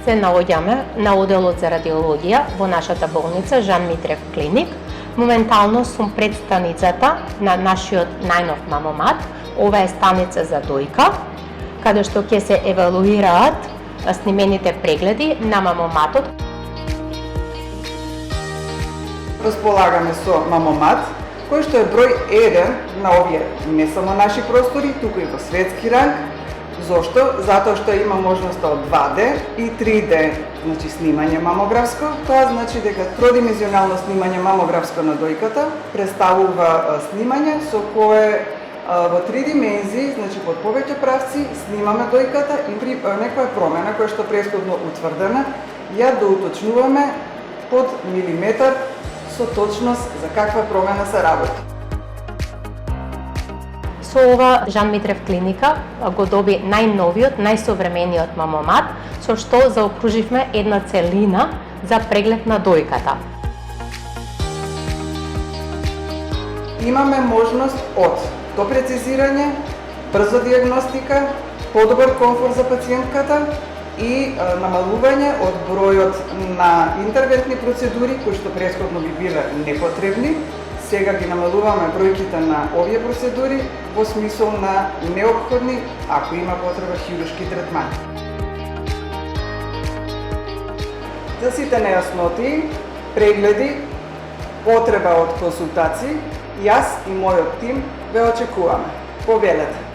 се наоѓаме на оделот за радиологија во нашата болница Жан Митрев клиник. Моментално сум пред станицата на нашиот најнов мамомат. Ова е станица за дојка, каде што ќе се евалуираат снимените прегледи на мамоматот. Располагаме со мамомат, кој што е број 1 на овие не само наши простори, туку и во светски ранг. Зошто? Затоа што има можноста од 2D и 3D снимање мамографско. Тоа значи дека тродимензионално снимање мамографско на дојката представува снимање со кое во 3 димензии, значи под повеќе правци, снимаме дојката и при некоја промена која што претходно утврдена, ја доуточнуваме под милиметар со точност за каква промена се работи. Со ова Жан Митрев клиника го доби најновиот, најсовремениот мамомат, со што заокруживме една целина за преглед на дојката. Имаме можност од допрецизирање, брзо диагностика, подобар комфорт за пациентката и намалување од бројот на интервентни процедури кои што претходно би биле непотребни. Сега ги намалуваме бројките на овие процедури во смисол на неопходни, ако има потреба, хируршки третмани. За сите нејасноти, прегледи, потреба од консултации, јас и мојот тим ве очекуваме. Повелете!